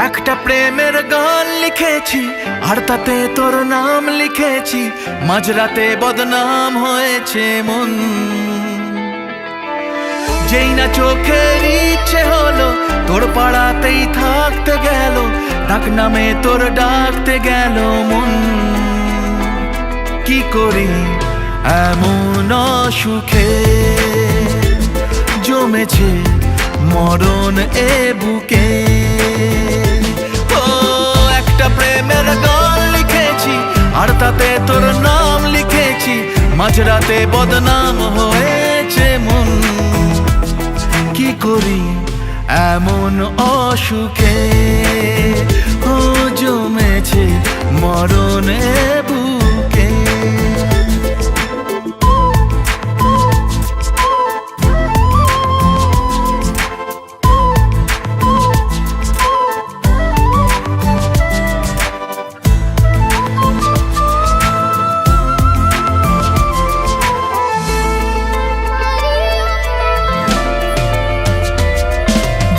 একটা প্রেমের গান লিখেছি আর তাতে তোর নাম লিখেছি, মাঝরাতে বদনাম হয়েছে মন। যেই না চোখের ইচ্ছে হলো তোর পাড়াতেই থাকতে গেল, ডাক নামে তোর ডাকতে গেল মন। কি করি এমন অসুখে জমেছে মরণ এ বুকে। ও একটা প্রেমের গান লিখেছি আর তাতে তোর নাম লিখেছি, মাঝরাতে বদনাম হয়েছে মন। কি করি এমন অসুখে ও জমেছে মরণ এ বুকে।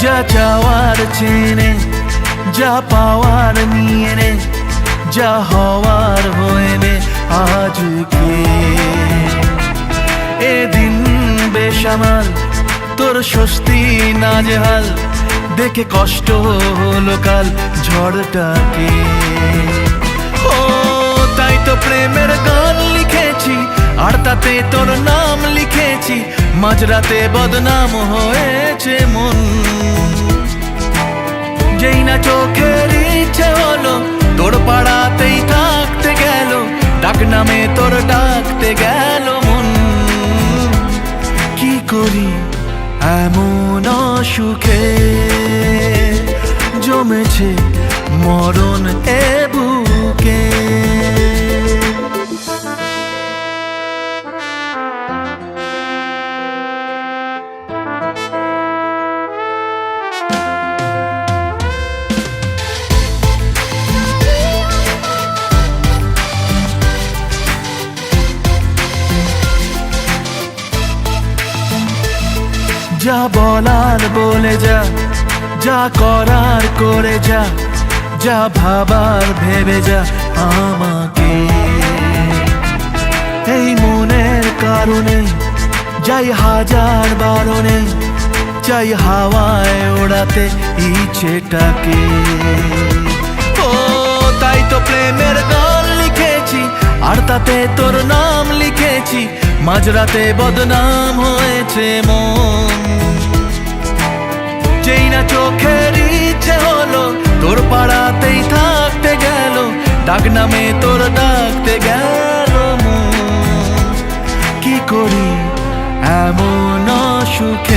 যা চাওয়ার চেনে, যা পাওয়ার নিয়ে নে, যা হওয়ার হয়ে নে আজকে। এদিন বেসামাল তোর স্বস্তি নাজেহাল, দেখে কষ্ট হলো কাল ঝড়টাকে। ও তাই তো প্রেমের গান লিখেছি আর তাতে তোর নাম লিখেছি, মাঝরাতে বদনাম হয়েছে মন। যেই না চোখের ইচ্ছে হলো তোর পাড়াতেই থাকতে গেল, ডাক নামে তোর ডাকতে গেল মন। কি করি এমন অসুখে জমেছে মরণ এ বুকে। যা বলার বলে যা, যা করার করে যা, যা ভাবার ভেবে যা আমাকে। এই মনের কারণে যাই হাজার বারণে, চাই হাওয়ায় ওড়াতে ইচ্ছেটাকে। ও তাই তো প্রেমের গান লিখেছি আর তাতে তোর নাম লিখেছি, মাঝরাতে বদনাম হয়েছে মন। যেই না চোখের ইচ্ছে হলো তোর পাড়াতেই থাকতে গেল, ডাক নামে তোর ডাকতে গেল মন। কি করি এমন অসুখে